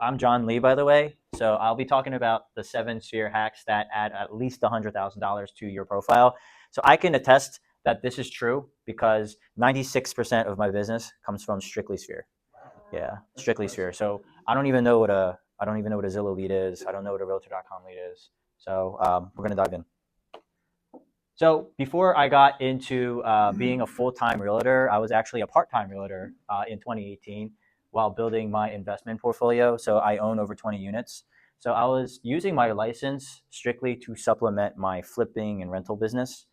I'm John Lee, by the way. So I'll be talking about the 7 sphere hacks that add at least $100,000 to your profile. So I can attest that this is true because 96% of my business comes from strictly sphere. Yeah, strictly sphere. So I don't even know what a Zillow lead is. I don't know what a Realtor.com lead is. So we're gonna dive in. So before I got into being a full-time realtor, I was actually a part-time realtor in 2018 while building my investment portfolio. So I own over 20 units. So I was using my license strictly to supplement my flipping and rental business.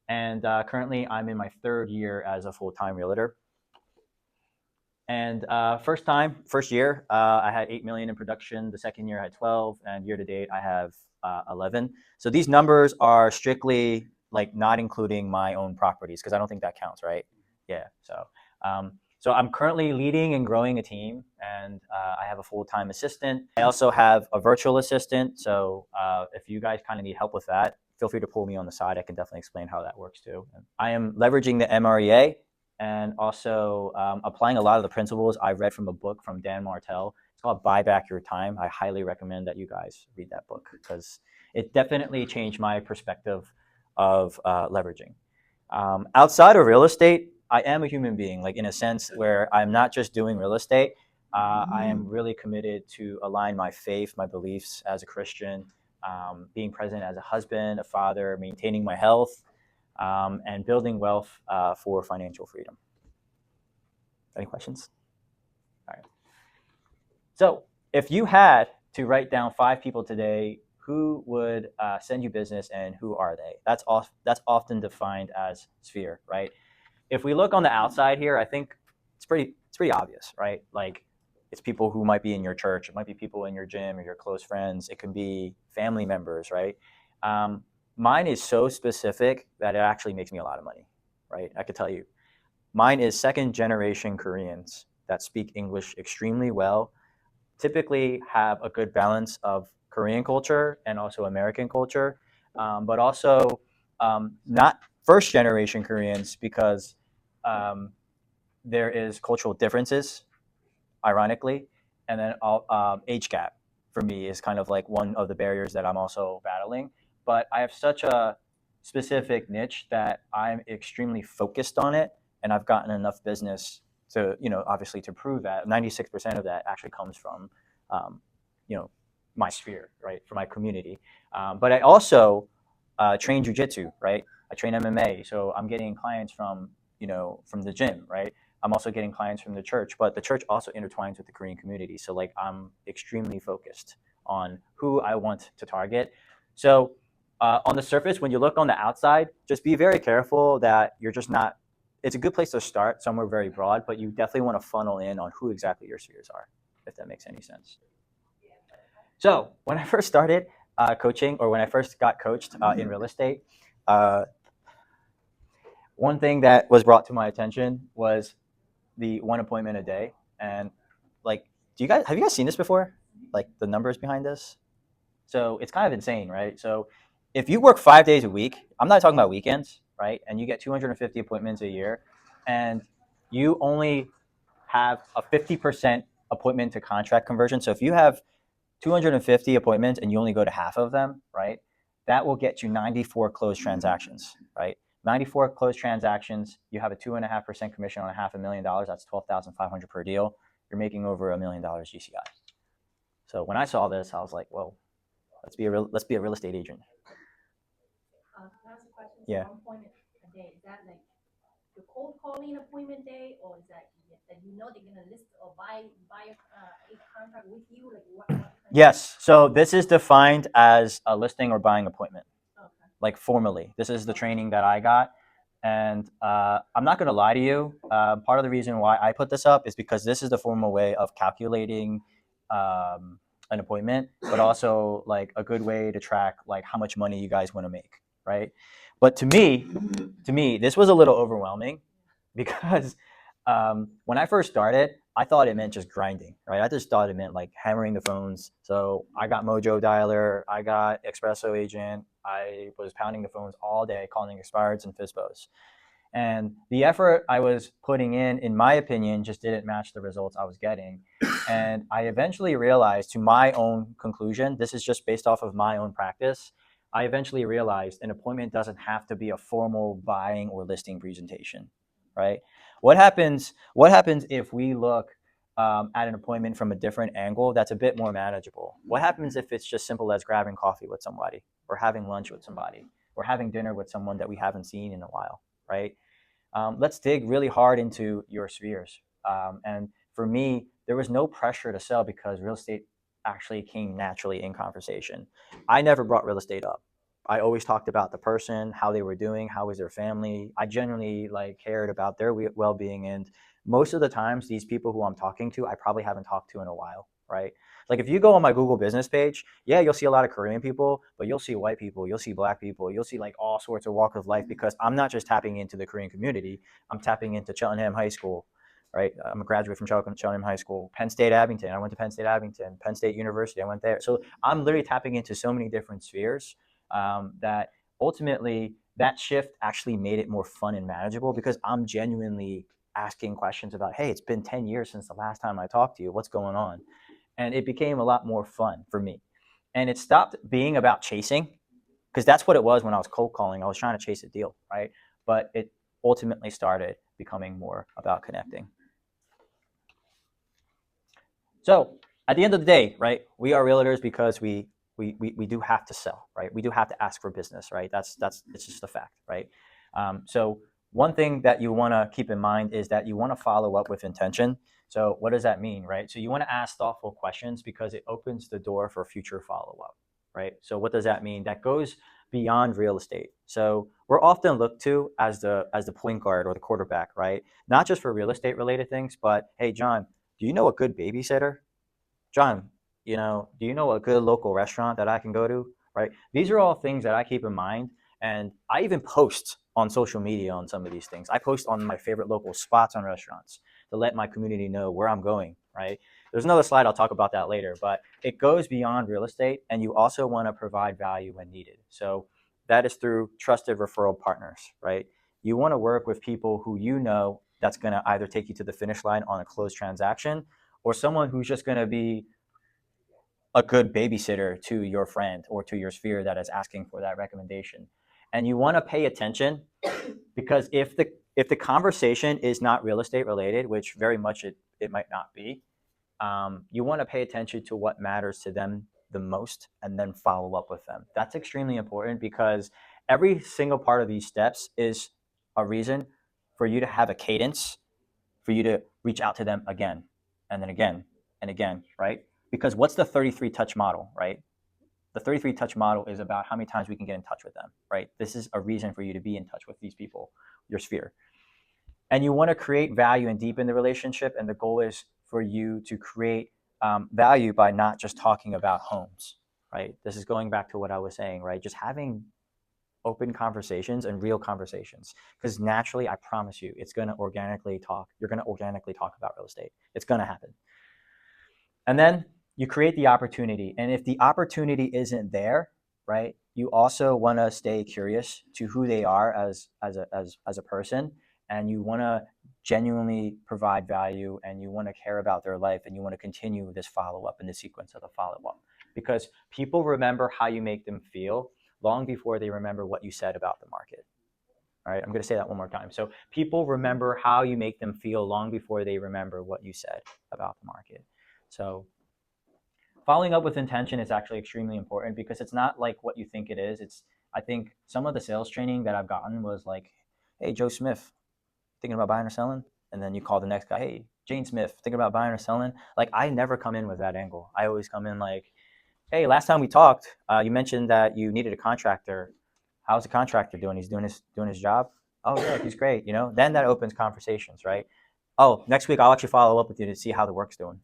And currently I'm in my 3rd year as a full-time realtor. And first year, I had 8 million in production. The second year I had 12, and year to date I have 11. So these numbers are strictly like not including my own properties because I don't think that counts, right? Yeah. So I'm currently leading and growing a team, and I have a full-time assistant. I also have a virtual assistant. So if you guys kind of need help with that, feel free to pull me on the side. I can definitely explain how that works too. I am leveraging the MREA and also applying a lot of the principles I read from a book from Dan Martell. It's called Buy Back Your Time. I highly recommend that you guys read that book because it definitely changed my perspective of leveraging. Outside of real estate, I am a human being, like in a sense where I'm not just doing real estate. I am really committed to align my faith, my beliefs as a Christian, being present as a husband, a father, maintaining my health, and building wealth for financial freedom. Any questions? All right. So if you had to write down 5 people today, who would send you business and who are they? That's often defined as sphere, right? If we look on the outside here, I think it's pretty obvious, right? Like it's people who might be in your church. It might be people in your gym or your close friends. It can be family members, right? Mine is so specific that it actually makes me a lot of money, right? I could tell you. Mine is 2nd-generation Koreans that speak English extremely well, typically have a good balance of Korean culture and also American culture, but also not 1st-generation Koreans because there is cultural differences, ironically, and then age gap for me is kind of like one of the barriers that I'm also battling. But I have such a specific niche that I'm extremely focused on it, and I've gotten enough business to, obviously to prove that 96% of that actually comes from, my sphere, right, from my community. But I also train jujitsu, right? I train MMA, so I'm getting clients from the gym, right? I'm also getting clients from the church, but the church also intertwines with the Korean community. So like I'm extremely focused on who I want to target. So on the surface, when you look on the outside, just be very careful that you're just not, it's a good place to start somewhere very broad, but you definitely want to funnel in on who exactly your spheres are, if that makes any sense. So when I first started coaching, or when I first got coached in real estate, one thing that was brought to my attention was the 1 appointment a day. And like, have you guys seen this before? Like the numbers behind this? So it's kind of insane, right? So if you work 5 days a week, I'm not talking about weekends, right? And you get 250 appointments a year, and you only have a 50% appointment to contract conversion. So if you have 250 appointments and you only go to half of them, right? That will get you 94 closed transactions, right? 94 closed transactions. You have a 2.5% commission on $500,000. That's 12,500 per deal. You're making over $1 million GCI. So when I saw this, I was like, "Whoa, let's be a real estate agent." Can I ask a question? Yeah. 1 appointment a day, is that like the cold calling appointment day, or is that they're gonna list or buy a contract with you? Like what Yes. So this is defined as a listing or buying appointment, Okay. like formally. This is the training that I got. And I'm not going to lie to you. Part of the reason why I put this up is because this is the formal way of calculating an appointment, but also like a good way to track like how much money you guys want to make, right? But to me, this was a little overwhelming because when I first started, I thought it meant just grinding, right? I just thought it meant like hammering the phones. So I got Mojo Dialer, I got Espresso Agent, I was pounding the phones all day, calling expireds and FISBOs. And the effort I was putting in my opinion, just didn't match the results I was getting. And I eventually realized, to my own conclusion, this is just based off of my own practice, I eventually realized an appointment doesn't have to be a formal buying or listing presentation, right? What happens if we look at an appointment from a different angle that's a bit more manageable? What happens if it's just simple as grabbing coffee with somebody, or having lunch with somebody, or having dinner with someone that we haven't seen in a while, right? Let's dig really hard into your spheres. And for me, there was no pressure to sell because real estate actually came naturally in conversation. I never brought real estate up. I always talked about the person, how they were doing, how was their family. I genuinely like cared about their well-being, and most of the times, these people who I'm talking to, I probably haven't talked to in a while, right? Like if you go on my Google business page, yeah, you'll see a lot of Korean people, but you'll see white people, you'll see black people, you'll see like all sorts of walk of life, because I'm not just tapping into the Korean community, I'm tapping into Cheltenham High School, right? I'm a graduate from Cheltenham High School, Penn State Abington. I went to Penn State Abington, Penn State University. I went there. So I'm literally tapping into so many different spheres that ultimately that shift actually made it more fun and manageable, because I'm genuinely asking questions about, hey, it's been 10 years since the last time I talked to you. What's going on? And it became a lot more fun for me. And it stopped being about chasing, because that's what it was when I was cold calling. I was trying to chase a deal, right? But it ultimately started becoming more about connecting. So at the end of the day, right, we are realtors because we do have to sell, right? We do have to ask for business, right? That's it's just a fact, right? So one thing that you want to keep in mind is that you want to follow up with intention. So what does that mean, right? So you want to ask thoughtful questions because it opens the door for future follow up, right? So what does that mean? That goes beyond real estate. So we're often looked to as the point guard or the quarterback, right? Not just for real estate related things, but hey, John, do you know a good babysitter? John, do you know a good local restaurant that I can go to? Right? These are all things that I keep in mind. And I even post on social media on some of these things. I post on my favorite local spots on restaurants to let my community know where I'm going, right? There's another slide, I'll talk about that later, but it goes beyond real estate, and you also want to provide value when needed. So that is through trusted referral partners, right? You want to work with people who you know that's going to either take you to the finish line on a closed transaction, or someone who's just going to be a good babysitter to your friend or to your sphere that is asking for that recommendation. And you want to pay attention, because if the conversation is not real estate related, which very much it might not be, you want to pay attention to what matters to them the most and then follow up with them. That's extremely important, because every single part of these steps is a reason for you to have a cadence, for you to reach out to them again and then again and again, right? Because what's the 33 touch model, right? The 33 touch model is about how many times we can get in touch with them, right? This is a reason for you to be in touch with these people, your sphere. And you want to create value and deepen the relationship. And the goal is for you to create value by not just talking about homes, right? This is going back to what I was saying, right? Just having open conversations and real conversations, because naturally, I promise you, it's going to organically talk. You're going to organically talk about real estate. It's going to happen. And then you create the opportunity. And if the opportunity isn't there, right, you also want to stay curious to who they are as a person. And you want to genuinely provide value, and you want to care about their life, and you want to continue this follow up and the sequence of the follow up, because people remember how you make them feel long before they remember what you said about the market. All right, I'm going to say that one more time. So people remember how you make them feel long before they remember what you said about the market. So following up with intention is actually extremely important, because it's not like what you think it is. I think some of the sales training that I've gotten was like, hey, Joe Smith, thinking about buying or selling? And then you call the next guy, hey, Jane Smith, thinking about buying or selling? Like, I never come in with that angle. I always come in like, hey, last time we talked, you mentioned that you needed a contractor. How's the contractor doing? He's doing his job. Oh yeah, he's great. Then that opens conversations, right? Oh, next week I'll actually follow up with you to see how the work's doing.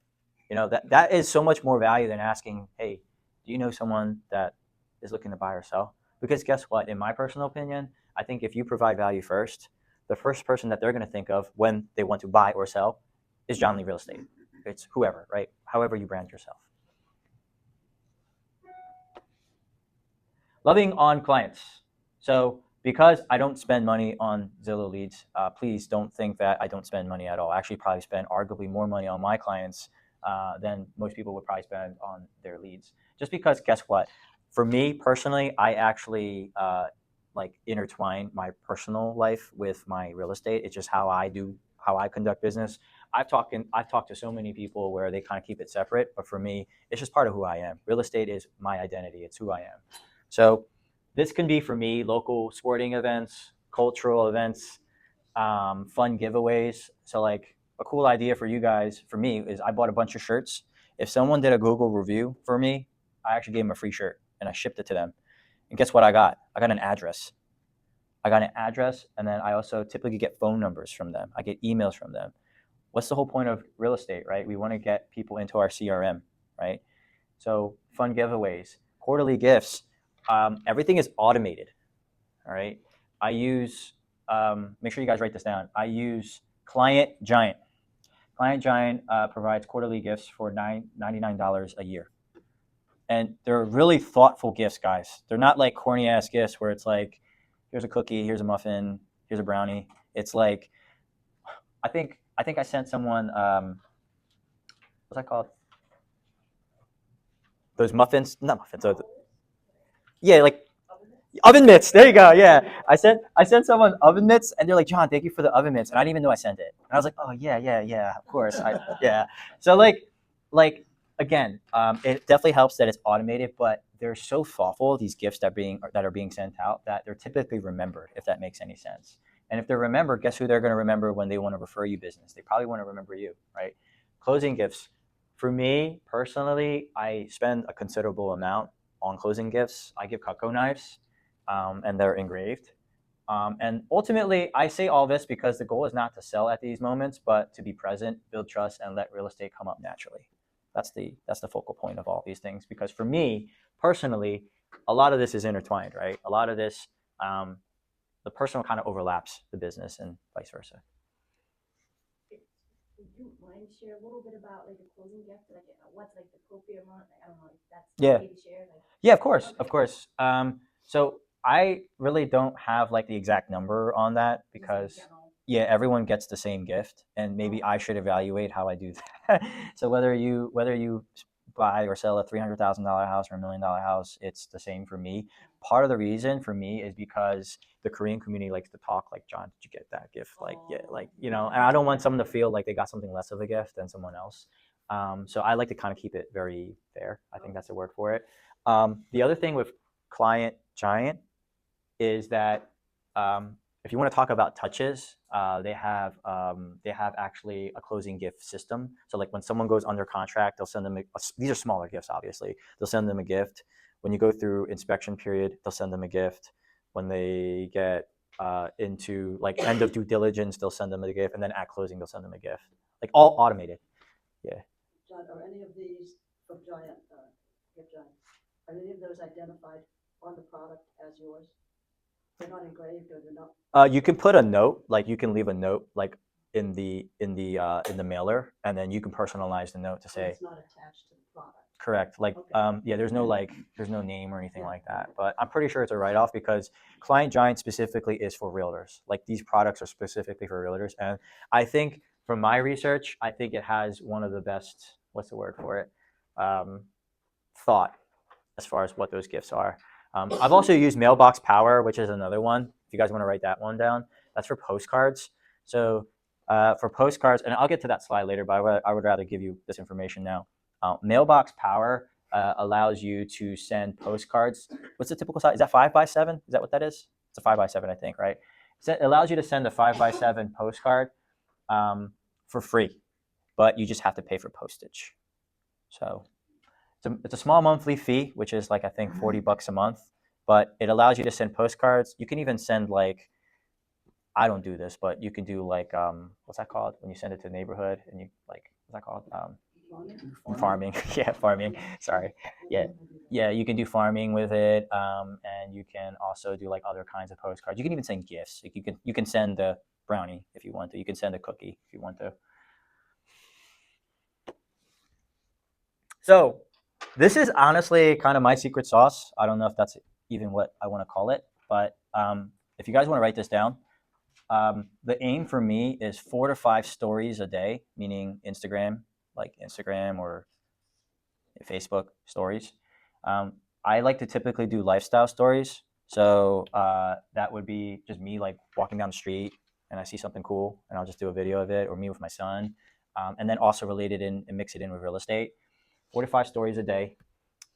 That is so much more value than asking, hey, do you know someone that is looking to buy or sell? Because guess what? In my personal opinion, I think if you provide value first, the first person that they're going to think of when they want to buy or sell is John Lee Real Estate. It's whoever, right? However you brand yourself. Loving on clients. So because I don't spend money on Zillow leads, please don't think that I don't spend money at all. I actually probably spend arguably more money on my clients than most people would probably spend on their leads. Just because, guess what? For me personally, I actually like intertwine my personal life with my real estate. It's just how I conduct business. I've talked to so many people where they kind of keep it separate, but for me, it's just part of who I am. Real estate is my identity. It's who I am. So this can be for me local sporting events, cultural events, fun giveaways. So like a cool idea for you guys, for me, is I bought a bunch of shirts. If someone did a Google review for me, I actually gave them a free shirt and I shipped it to them. And guess what I got? I got an address. I got an address, and then I also typically get phone numbers from them. I get emails from them. What's the whole point of real estate, right? We want to get people into our CRM, right? So fun giveaways, quarterly gifts, everything is automated. All right. I use, make sure you guys write this down. I use Client Giant. Client Giant provides quarterly gifts for $99 a year. And they're really thoughtful gifts, guys. They're not like corny ass gifts where it's like, here's a cookie, here's a muffin, here's a brownie. It's like, I think I sent someone, what's that called? Those muffins, not muffins. Yeah, like oven mitts. There you go. Yeah, I sent someone oven mitts, and they're like, John, thank you for the oven mitts, and I didn't even know I sent it. And I was like, oh yeah, yeah, yeah, of course. Yeah. So like again, it definitely helps that it's automated, but they're so thoughtful. These gifts that are being sent out that they're typically remembered, if that makes any sense. And if they're remembered, guess who they're going to remember when they want to refer you business? They probably want to remember you, right? Closing gifts. For me personally, I spend a considerable amount on closing gifts. I give Cutco knives and they're engraved. And ultimately, I say all this because the goal is not to sell at these moments, but to be present, build trust, and let real estate come up naturally. That's the focal point of all these things. Because for me personally, a lot of this is intertwined, right? A lot of this, the personal kind of overlaps the business and vice versa. Would you mind share a little bit about like the closing gift, like what's like the appropriate amount? Like, I don't know if that's Yeah. okay to share. Like, Yeah, of course, of course. So I really don't have like the exact number on that because yeah, everyone gets the same gift, and maybe I should evaluate how I do that. So whether you buy or sell a $300,000 house or $1 million house, it's the same for me. Part of the reason for me is because the Korean community likes to talk like, John, did you get that gift? Like, yeah, like and I don't want someone to feel like they got something less of a gift than someone else. So I like to kind of keep it very fair. I think that's the word for it. The other thing with Client Giant is that if you want to talk about touches, they have actually a closing gift system. So like when someone goes under contract, they'll send them these are smaller gifts, obviously. They'll send them a gift. When you go through inspection period, they'll send them a gift. When they get into like end of due diligence, they'll send them a gift, and then at closing, they'll send them a gift. Like all automated. Yeah. John, are any of these from Giant, Gift Giant, are any of those identified on the product as yours? They're not engraved or they're not. You can put a note, like you can leave a note, like in the mailer, and then you can personalize the note to say It's not attached to the product. correct. Like Okay. yeah, there's no name or anything Yeah. like that. But I'm pretty sure it's a write off because Client Giant specifically is for realtors. Like these products are specifically for realtors, and I think from my research, I think it has one of the best. What's the word for it? Um, thought as far as what those gifts are. I've also used Mailbox Power, which is another one. If you guys want to write that one down, that's for postcards. So for postcards, and I'll get to that slide later, but I would rather give you this information now. Mailbox Power allows you to send postcards. What's the typical size? Is that 5x7? Is that what that is? It's a 5x7, I think, right? So it allows you to send a 5x7 postcard for free, but you just have to pay for postage. So it's a small monthly fee, which is like I think $40 a month, but it allows you to send postcards. You can even send like I don't do this, but you can do like what's that called when you send it to the neighborhood and you like what's that called farming. Yeah, farming. Sorry. Yeah, yeah. You can do farming with it, and you can also do like other kinds of postcards. You can even send gifts. Like you can send the brownie if you want to. You can send a cookie if you want to. So this is honestly kind of my secret sauce. I don't know if that's even what I want to call it, but if you guys want to write this down, the aim for me is 4 to 5 stories a day, meaning Instagram, like Instagram or Facebook stories. I like to typically do lifestyle stories. So that would be just me like walking down the street and I see something cool and I'll just do a video of it, or me with my son. And then also related in and mix it in with real estate. 4 to 5 stories a day.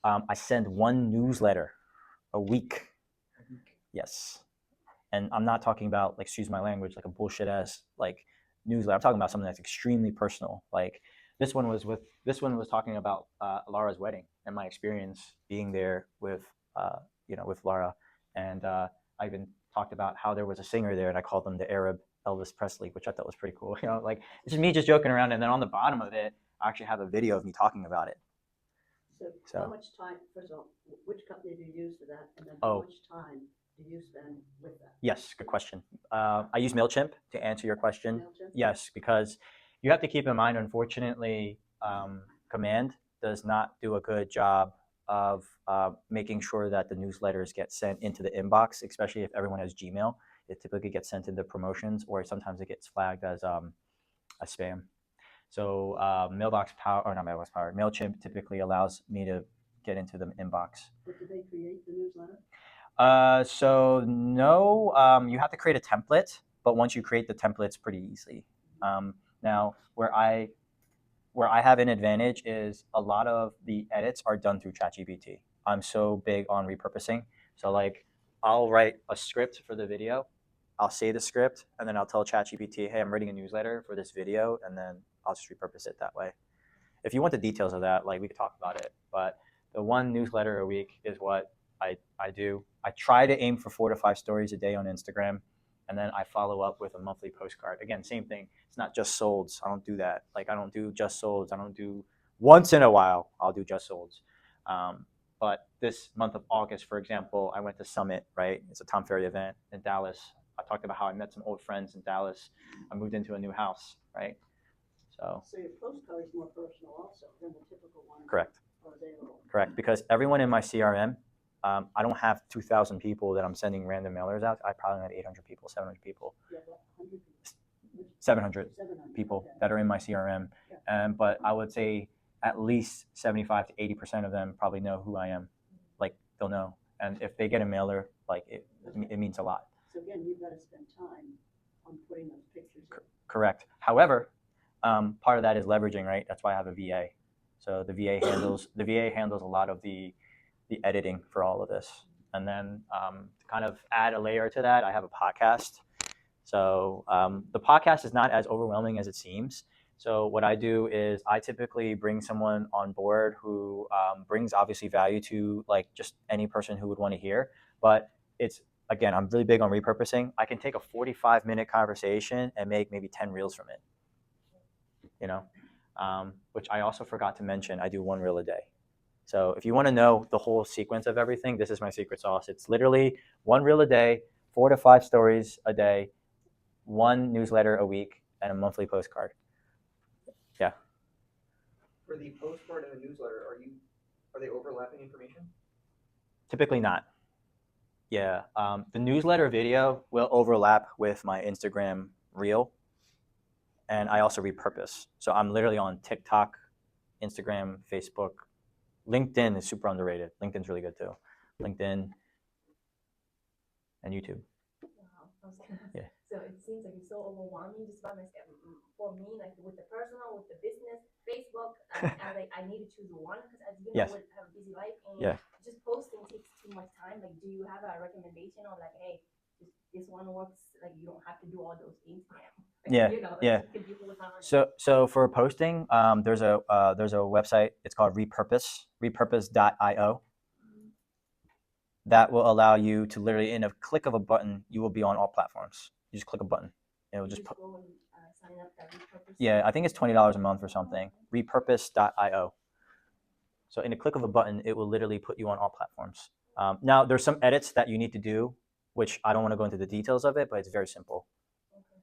I send one newsletter a week. Yes. And I'm not talking about, like, excuse my language, like a bullshit ass like newsletter. I'm talking about something that's extremely personal. Like this one was talking about Laura's wedding and my experience being there with with Laura, and I even talked about how there was a singer there, and I called them the Arab Elvis Presley, which I thought was pretty cool. Like it's just me just joking around, and then on the bottom of it, I actually have a video of me talking about it. So how much time, first of all, which company do you use for that? And then Oh. how much time do you spend with that? Yes, good question. I use MailChimp to answer your question. MailChimp? Yes, because you have to keep in mind, unfortunately, Command does not do a good job of making sure that the newsletters get sent into the inbox, especially if everyone has Gmail. It typically gets sent into promotions, or sometimes it gets flagged as a spam. So Mailbox Power, or not Mailbox Power, MailChimp typically allows me to get into the inbox. But do they create the newsletter? So no, you have to create a template, but once you create the template, it's pretty easy. Now, where I have an advantage is a lot of the edits are done through ChatGPT. I'm so big on repurposing. So like, I'll write a script for the video, I'll say the script, and then I'll tell ChatGPT, hey, I'm writing a newsletter for this video, and then I'll just repurpose it that way. If you want the details of that, like we could talk about it, but the one newsletter a week is what I do. I try to aim for 4 to 5 stories a day on Instagram, and then I follow up with a monthly postcard. Again, same thing. It's not just solds. I don't do that. Like I don't do just solds. I don't do once in a while. I'll do just solds. But this month of August, for example, I went to Summit. Right, it's a Tom Ferry event in Dallas. I talked about how I met some old friends in Dallas. I moved into a new house. Right. So your postcard is more personal also than the typical one. Correct. Correct, because everyone in my CRM, I don't have 2,000 people that I'm sending random mailers out. I probably have 800 people, 700 people. Yeah, 100 people. 700 700 people okay. that are in my CRM. But I would say at least 75 to 80% of them probably know who I am. Like they'll know. And if they get a mailer, like it means a lot. So again, you've got to spend time on putting those pictures in. Correct. However, part of that is leveraging, right? That's why I have a VA. So the VA handles a lot of the editing for all of this. And then to kind of add a layer to that, I have a podcast. So the podcast is not as overwhelming as it seems. So what I do is I typically bring someone on board who brings obviously value to like just any person who would want to hear. But it's, again, I'm really big on repurposing. I can take a 45-minute conversation and make maybe 10 reels from it. Which I also forgot to mention, I do 1 reel a day. So if you want to know the whole sequence of everything, this is my secret sauce. It's literally 1 reel a day, 4 to 5 stories a day, 1 newsletter a week, and a monthly postcard. Yeah. For the postcard and the newsletter, are they overlapping information? Typically not. Yeah. The newsletter video will overlap with my Instagram reel, and I also repurpose. So I'm literally on TikTok, Instagram, Facebook. LinkedIn is super underrated. LinkedIn's really good too. LinkedIn and YouTube. Wow. Yeah. So it seems like it's so overwhelming just by myself. For me, like with the personal, with the business, Facebook, I need to choose one because as you know, Yes. we have a busy life and Yeah. just posting takes too much time. Like, do you have a recommendation of like, hey, this one works? Like, you don't have to do all those Instagram. Like, Yeah. You can do full time. So for posting, there's a website. It's called repurpose.io. That will allow you to literally, in a click of a button, you will be on all platforms. You just click a button. It will just go and sign up that repurpose. Yeah, I think it's $20 a month or something. Repurpose.io. So in a click of a button, it will literally put you on all platforms. Now, there's some edits that you need to do, which I don't want to go into the details of it, but it's very simple. Okay.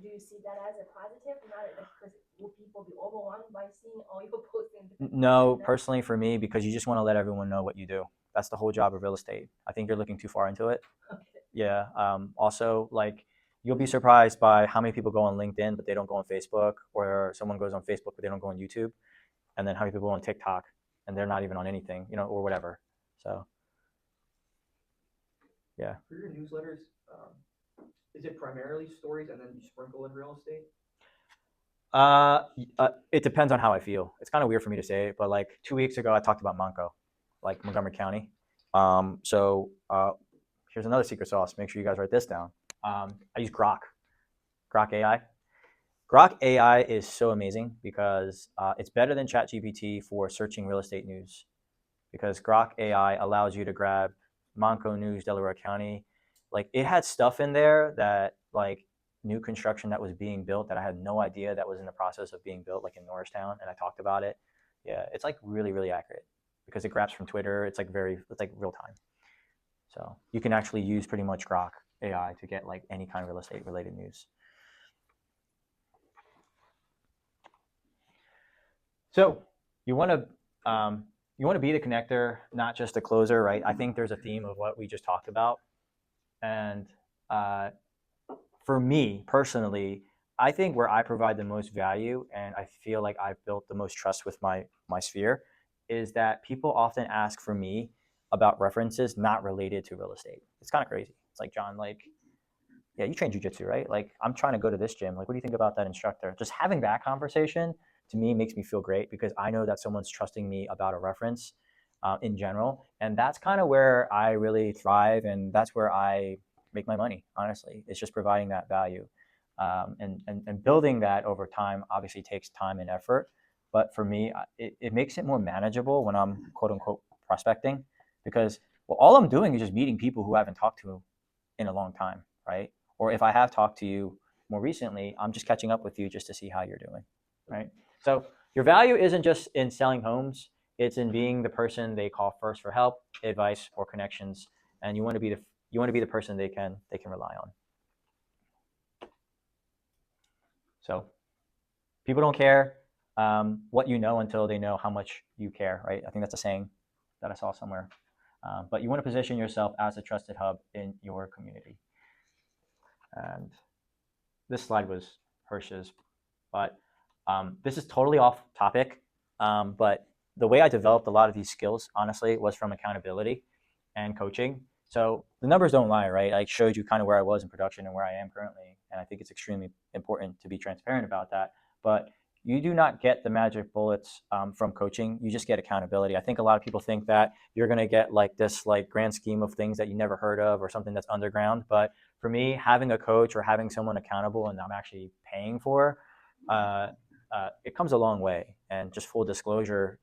Do you see that as a positive? Not because will people be overwhelmed by seeing all your posting? No, personally for me, because you just want to let everyone know what you do. That's the whole job of real estate. I think you're looking too far into it. Okay. Yeah. Also, like, you'll be surprised by how many people go on LinkedIn, but they don't go on Facebook, or someone goes on Facebook, but they don't go on YouTube, and then how many people go on TikTok, and they're not even on anything, or whatever. So, yeah. For your newsletters, is it primarily stories and then you sprinkle in real estate? It depends on how I feel. It's kind of weird for me to say it, but like 2 weeks ago, I talked about Monco, like Montgomery County. Here's another secret sauce. Make sure you guys write this down. I use Grok AI. Grok AI is so amazing because it's better than ChatGPT for searching real estate news, because Grok AI allows you to grab Monco News, Delaware County. Like, it had stuff in there that, like, new construction that was being built that I had no idea that was in the process of being built, like in Norristown, and I talked about it. Yeah, it's like really, really accurate because it grabs from Twitter. It's like real time. So you can actually use pretty much Grok AI to get like any kind of real estate related news. So you want to be the connector, not just a closer, right? I think there's a theme of what we just talked about, and for me personally, I think where I provide the most value, and I feel like I've built the most trust with my sphere, is that people often ask for me about references not related to real estate. It's kind of crazy. It's like, John, like, yeah, you train jujitsu, right? Like, I'm trying to go to this gym. Like, what do you think about that instructor? Just having that conversation to me makes me feel great because I know that someone's trusting me about a reference in general. And that's kind of where I really thrive. And that's where I make my money, honestly. It's just providing that value. And building that over time obviously takes time and effort. But for me, it makes it more manageable when I'm quote unquote prospecting, because, well, all I'm doing is just meeting people who I haven't talked to in a long time, right? Or if I have talked to you more recently, I'm just catching up with you just to see how you're doing, right? So your value isn't just in selling homes; it's in being the person they call first for help, advice, or connections, and you want to be the person they can rely on. So people don't care what you know until they know how much you care, right? I think that's a saying that I saw somewhere. But you want to position yourself as a trusted hub in your community. And this slide was Hirsch's, but this is totally off topic. But the way I developed a lot of these skills, honestly, was from accountability and coaching. So the numbers don't lie, right? I showed you kind of where I was in production and where I am currently. And I think it's extremely important to be transparent about that. But you do not get the magic bullets from coaching. You just get accountability. I think a lot of people think that you're going to get like this like grand scheme of things that you never heard of or something that's underground. But for me, having a coach or having someone accountable and I'm actually paying for, it comes a long way. And just full disclosure,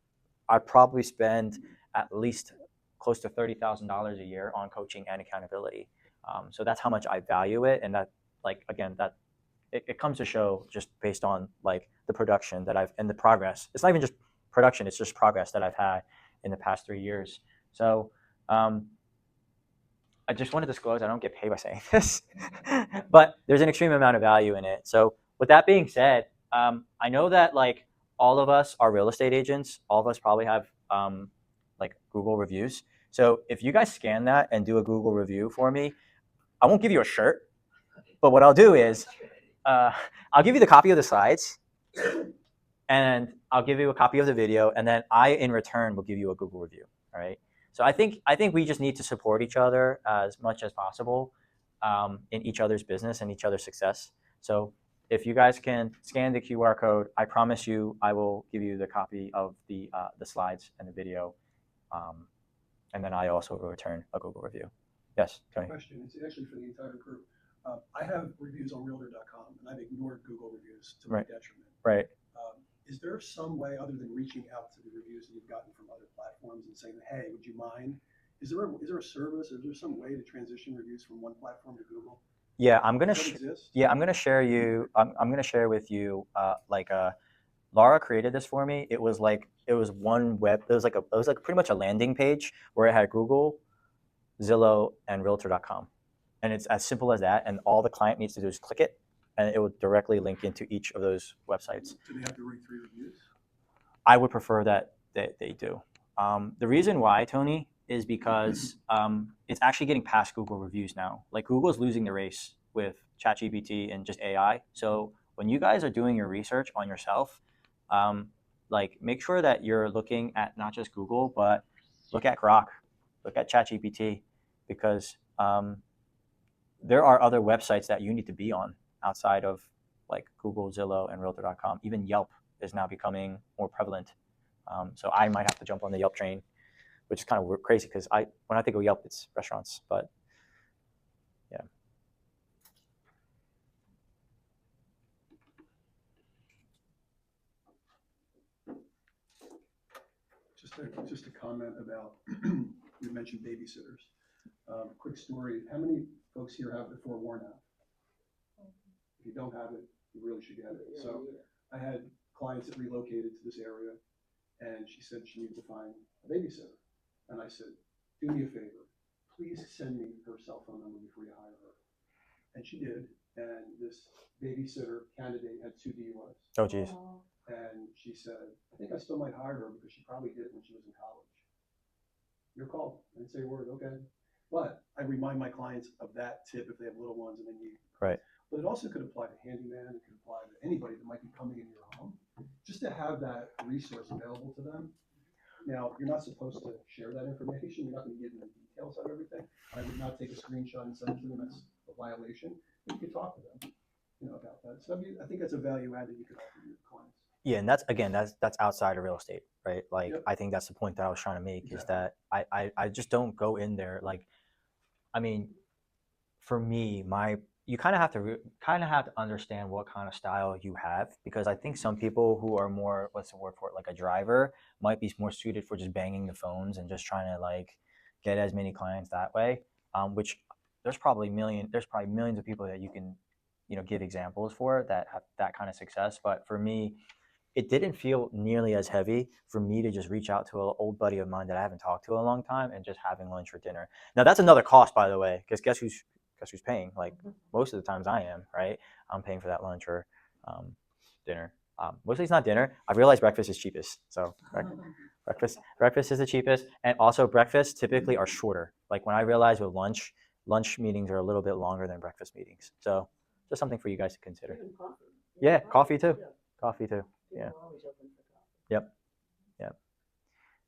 I probably spend at least close to $30,000 a year on coaching and accountability. So that's how much I value it. And that, like, again, that it comes to show just based on like the production that I've and the progress. It's not even just production; it's just progress that I've had in the past 3 years. So I just want to disclose I don't get paid by saying this, but there's an extreme amount of value in it. So with that being said, I know that like all of us are real estate agents. All of us probably have like Google reviews. So if you guys scan that and do a Google review for me, I won't give you a shirt, but what I'll do is I'll give you the copy of the slides, and I'll give you a copy of the video, and then I, in return, will give you a Google review. All right. So I think we just need to support each other as much as possible in each other's business and each other's success. So if you guys can scan the QR code, I promise you, I will give you the copy of the slides and the video, and then I also will return a Google review. Yes, Tony. Question. It's actually for the entire group. I have reviews on Realtor.com, and I've ignored Google reviews to my detriment. Right. Is there some way, other than reaching out to the reviews that you've gotten from other platforms and saying, "Hey, would you mind?" Is there a service? Is there some way to transition reviews from one platform to Google? Yeah, I'm gonna. I'm gonna share you. I'm gonna share with you. Laura created this for me. It was one web. It was like pretty much a landing page where it had Google, Zillow, and Realtor.com. And it's as simple as that. And all the client needs to do is click it, and it will directly link into each of those websites. Do they have to read 3 reviews? I would prefer that they do. The reason why, Tony, is because it's actually getting past Google reviews now. Like Google's losing the race with ChatGPT and just AI. So when you guys are doing your research on yourself, like make sure that you're looking at not just Google, but look at Grok, look at ChatGPT, because there are other websites that you need to be on outside of like Google, Zillow, and Realtor.com. Even Yelp is now becoming more prevalent. So I might have to jump on the Yelp train, which is kind of crazy because when I think of Yelp, it's restaurants. But yeah. Just a comment about you mentioned babysitters. Quick story: how many folks here have the Forewarn app? If you don't have it, you really should get it. So I had clients that relocated to this area, and she said she needed to find a babysitter. And I said, do me a favor, please send me her cell phone number before you hire her. And she did, and this babysitter candidate had 2 DUIs. Oh, geez. And she said, I think I still might hire her because she probably did it when she was in college. Your call. I didn't say a word, okay. But I remind my clients of that tip if they have little ones and they need. Right. But it also could apply to handyman, it could apply to anybody that might be coming into your home, just to have that resource available to them. Now, you're not supposed to share that information. You're not going to give them the details of everything. I would not take a screenshot and send it to them. That's a violation. But you could talk to them, about that. So I think that's a value add that you could offer your clients. Yeah, and that's outside of real estate, right? Like Yep. I think that's the point that I was trying to make, is Exactly. that I just don't go in there like, I mean, for me, you kind of have to understand what kind of style you have, because I think some people who are more, what's the word for it, like a driver, might be more suited for just banging the phones and just trying to like get as many clients that way. Which there's probably millions of people that you can give examples for that have that kind of success. But for me, it didn't feel nearly as heavy for me to just reach out to an old buddy of mine that I haven't talked to in a long time and just having lunch or dinner. Now that's another cost, by the way, because guess who's paying? Like most of the times I am, right? I'm paying for that lunch or dinner. Mostly it's not dinner. I realized breakfast is cheapest. So breakfast is the cheapest, and also breakfasts typically are shorter. Like when I realized with lunch meetings are a little bit longer than breakfast meetings. So just something for you guys to consider. Even coffee. Yeah, coffee too. Yeah. Coffee too. People Yeah. are always open for coffee. Yep.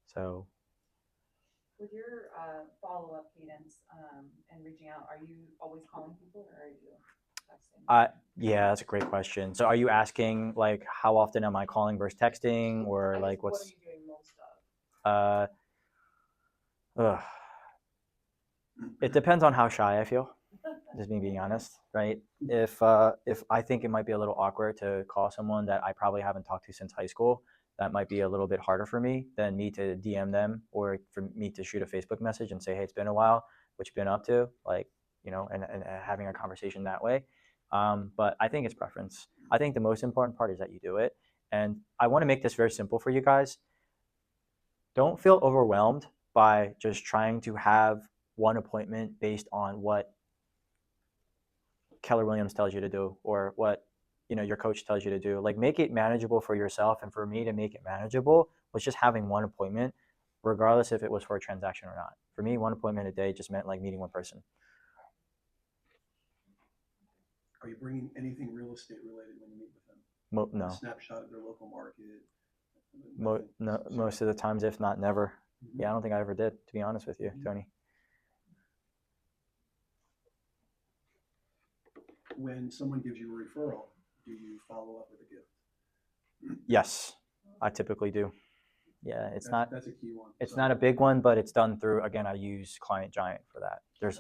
So with your follow-up cadence and reaching out, are you always calling people or are you texting? Yeah, that's a great question. So are you asking like how often am I calling versus texting, or like what are what's you doing most of? It depends on how shy I feel. Just me being honest, right? If I think it might be a little awkward to call someone that I probably haven't talked to since high school, that might be a little bit harder for me than me to DM them, or for me to shoot a Facebook message and say, hey, it's been a while, what you been up to, like, and having a conversation that way. But I think it's preference. I think the most important part is that you do it. And I want to make this very simple for you guys. Don't feel overwhelmed by just trying to have one appointment based on what Keller Williams tells you to do, or what your coach tells you to do. Like, make it manageable for yourself. And for me to make it manageable was just having one appointment, regardless if it was for a transaction or not. For me, one appointment a day just meant like meeting one person. Are you bringing anything real estate related when you meet with them? No. A snapshot of their local market? No, most of the times, if not never. Yeah, I don't think I ever did, to be honest with you, Tony. When someone gives you a referral, do you follow up with a gift? Yes, I typically do. Yeah, That's a key one. It's not a big one, but it's done through, again, I use Client Giant for that. There's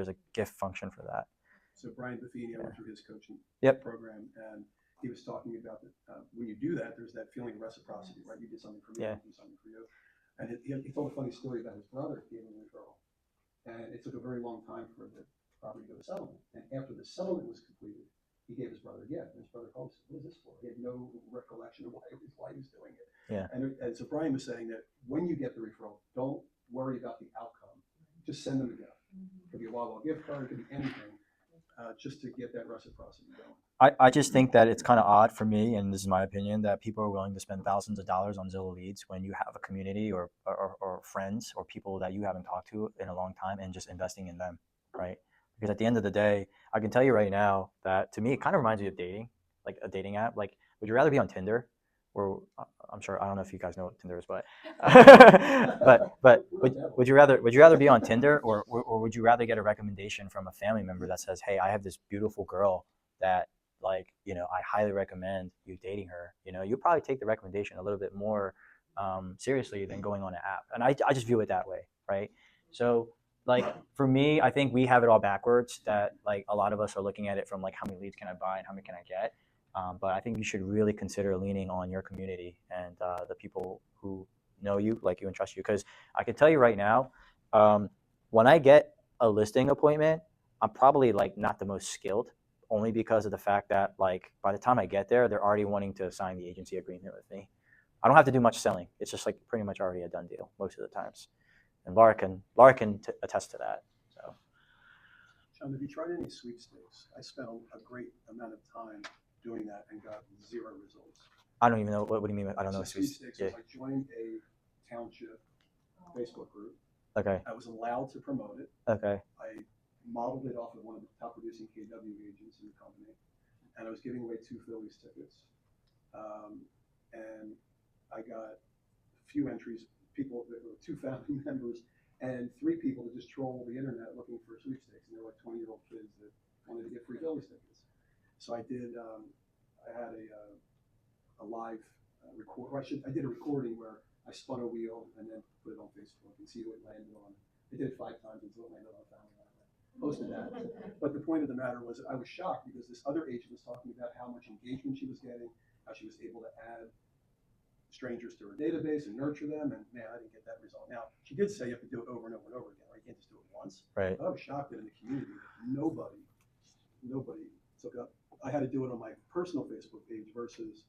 a gift function for that. So Brian Buffini, I went through his coaching program, and he was talking about that when you do that, there's that feeling of reciprocity, right? You did something for me, I did something for you. And he told a funny story about his brother gave him a referral. And it took a very long time for the property to go to settlement. And after the settlement was completed, he gave his brother a gift. And his brother called and said, what is this for? He had no recollection of why he was doing it. Yeah. And so Brian was saying that when you get the referral, don't worry about the outcome. Just send them a gift. It could be a Wawa gift card, it could be anything. just to get that reciprocity going. I just think that it's kind of odd for me, and this is my opinion, that people are willing to spend thousands of dollars on Zillow leads when you have a community or friends or people that you haven't talked to in a long time and just investing in them, right? Because at the end of the day, I can tell you right now that to me, it kind of reminds me of dating, like a dating app. Like, would you rather be on Tinder? Or I'm sure, I don't know if you guys know what Tinder is, but would you rather be on Tinder or would you rather get a recommendation from a family member that says, hey, I have this beautiful girl that, like, I highly recommend you dating her. You'll probably take the recommendation a little bit more seriously than going on an app. And I just view it that way, right? So, like, for me, I think we have it all backwards, that like a lot of us are looking at it from like, how many leads can I buy and how many can I get? But I think you should really consider leaning on your community and the people who know you, like you, and trust you. Because I can tell you right now, when I get a listing appointment, I'm probably like not the most skilled, only because of the fact that like by the time I get there, they're already wanting to sign the agency agreement with me. I don't have to do much selling. It's just like pretty much already a done deal most of the times. And Laura can attest to that. So. John, have you tried any sweepstakes? I spent a great amount of time doing that and got 0 results. I don't even know what do you mean? I don't know. Sweepstakes. Yeah. I joined a township Facebook group. Okay. I was allowed to promote it. Okay. I modeled it off of one of the top producing KW agents in the company, and I was giving away 2 Phillies tickets. And I got a few entries, people that were 2 family members, and 3 people that just troll the internet looking for sweepstakes, and they're like 20-year-old kids that wanted to get free Phillies tickets. So I did. I had a live record. I did a recording where I spun a wheel and then put it on Facebook and see who it landed on. I did it 5 times until it landed on Family Line. Posted that. But the point of the matter was, I was shocked because this other agent was talking about how much engagement she was getting, how she was able to add strangers to her database and nurture them, and man, I didn't get that result. Now, she did say you have to do it over and over and over again, right? You can't just do it once. Right. But I was shocked that in the community, nobody took up. I had to do it on my personal Facebook page versus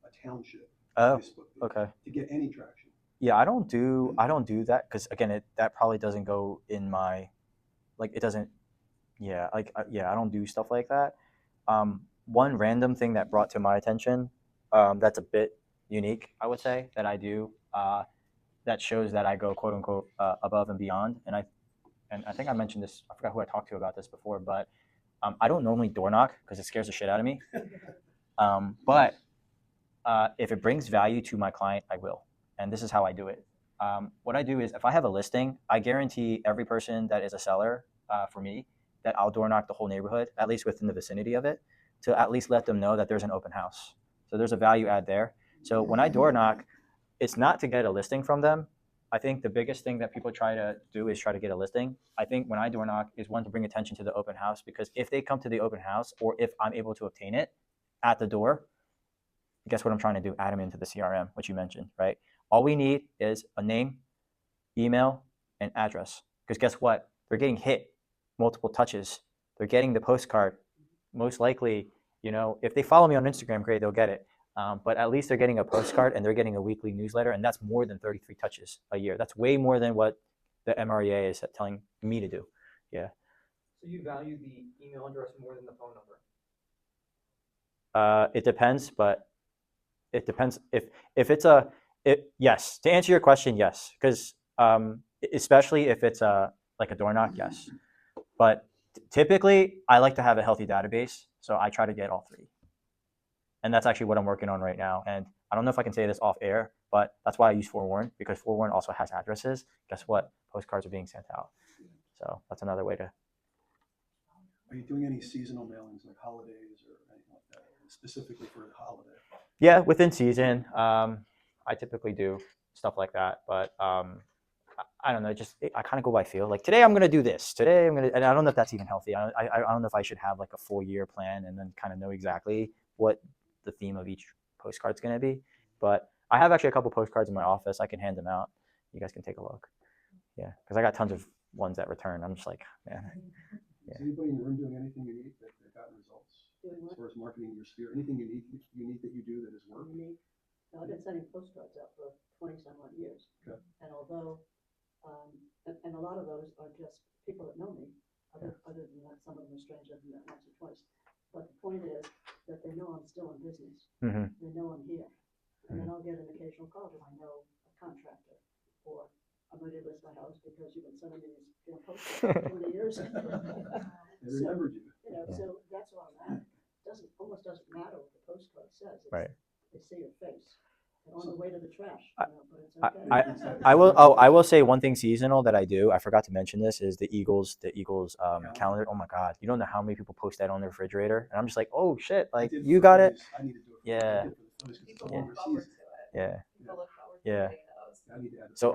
a township Facebook page okay. to get any traction. Yeah, I don't do that because again, that probably doesn't go in my, like, it doesn't. Yeah, like I don't do stuff like that. One random thing that brought to my attention, that's a bit unique, I would say, that I do, that shows that I go quote unquote above and beyond. And I think I mentioned this. I forgot who I talked to about this before, but I don't normally door knock because it scares the shit out of me. But if it brings value to my client, I will. And this is how I do it. What I do is, if I have a listing, I guarantee every person that is a seller for me that I'll door knock the whole neighborhood, at least within the vicinity of it, to at least let them know that there's an open house. So there's a value add there. So when I door knock, it's not to get a listing from them. I think the biggest thing that people try to do is try to get a listing. I think when I door knock is one, to bring attention to the open house, because if they come to the open house, or if I'm able to obtain it at the door, guess what I'm trying to do? Add them into the CRM, which you mentioned, right? All we need is a name, email, and address. Because guess what? They're getting hit multiple touches. They're getting the postcard. Most likely, if they follow me on Instagram, great, they'll get it. But at least they're getting a postcard and they're getting a weekly newsletter, and that's more than 33 touches a year. That's way more than what the MREA is telling me to do. Yeah. So you value the email address more than the phone number? It depends, but it depends if it's yes. To answer your question, yes, because especially if it's like a door knock, yes. But typically, I like to have a healthy database, so I try to get all 3. And that's actually what I'm working on right now. And I don't know if I can say this off air, but that's why I use Forewarn, because Forewarn also has addresses. Guess what? Postcards are being sent out. So that's another way to. Are you doing any seasonal mailings, like holidays or anything like that, specifically for the holiday? Yeah, within season, I typically do stuff like that. But I don't know. I kind of go by feel. Like today, I'm gonna do this. Today, and I don't know if that's even healthy. I don't know if I should have like a full year plan and then kind of know exactly what the theme of each postcard's gonna be. But I have actually a couple postcards in my office. I can hand them out. You guys can take a look. Yeah, because I got tons of ones that return. I'm just like, man. Yeah. Is anybody in the room doing anything unique that got results? As far as marketing your sphere, anything unique that you do that has worked? Unique. No, I've been sending postcards out for 20-some odd years. Okay. And although, and a lot of those are just people that know me, Other than that, some of them are strange, I've met once or twice. But the point is that they know I'm still in business. Mm-hmm. They know I'm here. And then I'll get an occasional call, do I know a contractor? Or I'm ready to list my house because you've been sending me these postcards for 20 years. They So, remembered you. you know, Yeah. so that's automatic. Almost doesn't matter what the postcard says. It's, Right. They see your face. And on the way to the trash, I- you know, but it's okay. I will say one thing seasonal that I do. I forgot to mention this is the Eagles calendar. Oh my God, you don't know how many people post that on their refrigerator, and I'm just like, oh shit, I like did you for got it. Phillies. I need to do it for Yeah. I did it for the Phillies 'cause it's a People longer look forward to season. it. Yeah. People look forward to Yeah. getting those. I need to add it. So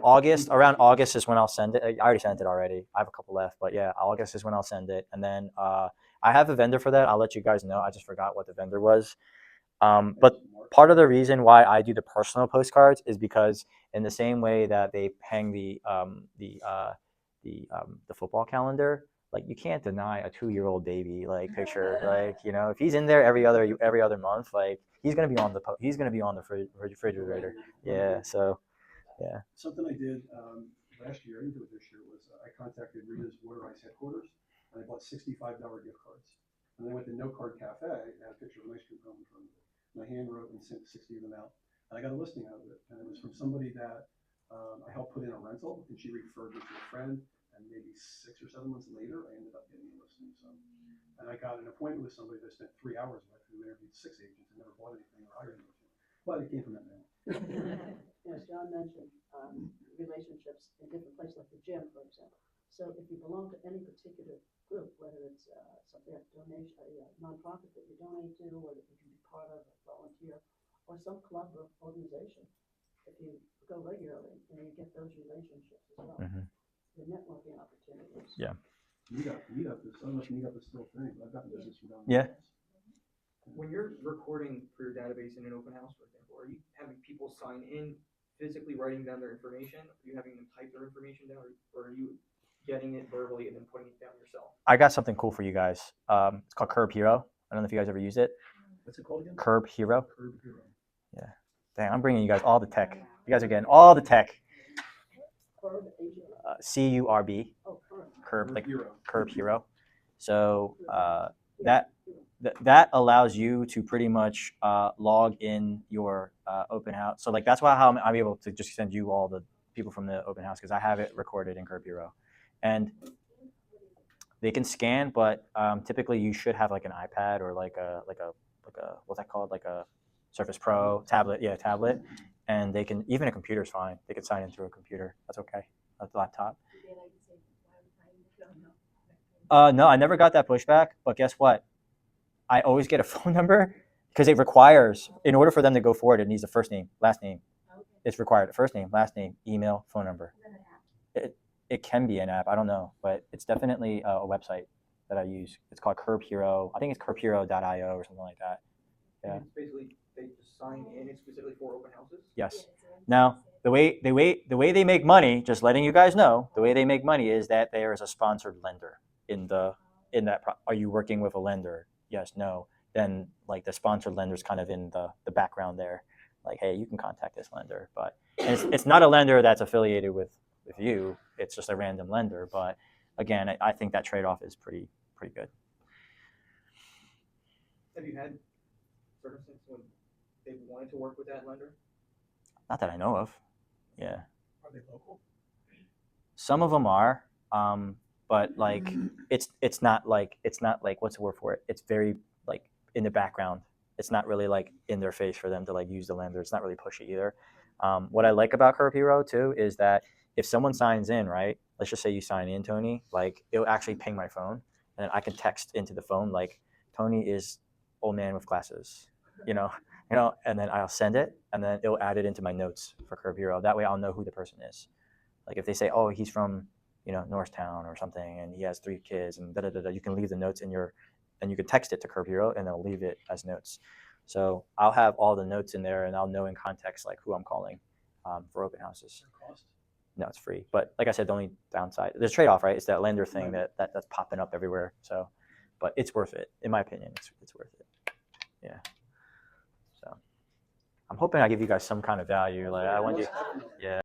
around August is when I'll send it. I already sent it already. I have a couple left, but yeah, August is when I'll send it, and then I have a vendor for that. I'll let you guys know. I just forgot what the vendor was. But part of the reason why I do the personal postcards is because in the same way that they hang the football calendar, like you can't deny a 2-year-old baby like picture. Like if he's in there every other month, like he's gonna be on the refrigerator. Yeah. So yeah. Something I did last year, I didn't do it this year, was I contacted Rita's Water Ice headquarters and I bought $65 gift cards. And then I went to No Card Cafe and had a picture of an ice cream cone in front of it. And I hand wrote and sent 60 of them out. And I got a listing out of it. And it was from somebody that I helped put in a rental and she referred me to a friend. And maybe 6 or 7 months later, I ended up getting a listing. So, and I got an appointment with somebody that I spent 3 hours with who interviewed 6 agents and never bought anything or hired anything. But it came from that man. As John mentioned, relationships in different places, like the gym, for example. So if you belong to any particular group, whether it's something like donation, a nonprofit that you donate to, or that you can be part of, a volunteer, or some club or organization, if you go regularly, you get those relationships as well. Mm-hmm. The networking opportunities. Yeah. Meetup is, I don't know if Meetup is still a thing, but I've gotten business from down Yeah. When you're recording for your database in an open house, for example, are you having people sign in, physically writing down their information? Are you having them type their information down, or are you getting it verbally and then putting it down yourself? I got something cool for you guys. It's called Curb Hero. I don't know if you guys ever use it. What's it called again? Curb Hero. Curb Hero. Yeah. Dang, I'm bringing you guys all the tech. You guys are getting all the tech. CURB. Oh, Curb, like Hero. Curb Hero. So that allows you to pretty much log in your open house. So like that's why how I'm able to just send you all the people from the open house because I have it recorded in Curb Hero, and they can scan, but typically you should have like an iPad or like a what's that called, like a Surface Pro tablet. Yeah, tablet, and they can, even a computer's fine. They can sign in through a computer. That's okay. That's a laptop. No, I never got that pushback, but guess what? I always get a phone number because it requires, in order for them to go forward, it needs a first name, last name. It's required. First name, last name, email, phone number. It can be an app. I don't know, but it's definitely a website that I use. It's called Curb Hero. I think it's curbhero.io or something like that. Yeah. And it's basically, they just sign in specifically for open houses? Yes. Now, the way they make money, just letting you guys know, the way they make money is that there is a sponsored lender in that. Are you working with a lender? Yes, no. Then like the sponsored lender is kind of in the background there. Like, hey, you can contact this lender, but it's not a lender that's affiliated with you. It's just a random lender. But again, I think that trade-off is pretty good. Have you had circumstances when they wanted to work with that lender? Not that I know of. Yeah. Are they local? Some of them are, but like it's not like what's the word for it? It's very like in the background. It's not really like in their face for them to like use the lender. It's not really pushy either. What I like about Curb Hero too is that if someone signs in, right? Let's just say you sign in, Tony. Like it'll actually ping my phone, and I can text into the phone like, Tony is old man with glasses, and then I'll send it, and then it'll add it into my notes for Curb Hero. That way, I'll know who the person is. Like if they say, oh, he's from Norristown or something, and he has 3 kids, and you can leave the notes and you can text it to Curb Hero, and they'll leave it as notes. So I'll have all the notes in there, and I'll know in context like who I'm calling for open houses. Cost? No, it's free. But like I said, the only downside, there's a trade-off, right? It's that lender thing that's popping up everywhere. So, but it's worth it, in my opinion. It's worth it. Yeah. So I'm hoping I give you guys some kind of value. Like I want you, yeah.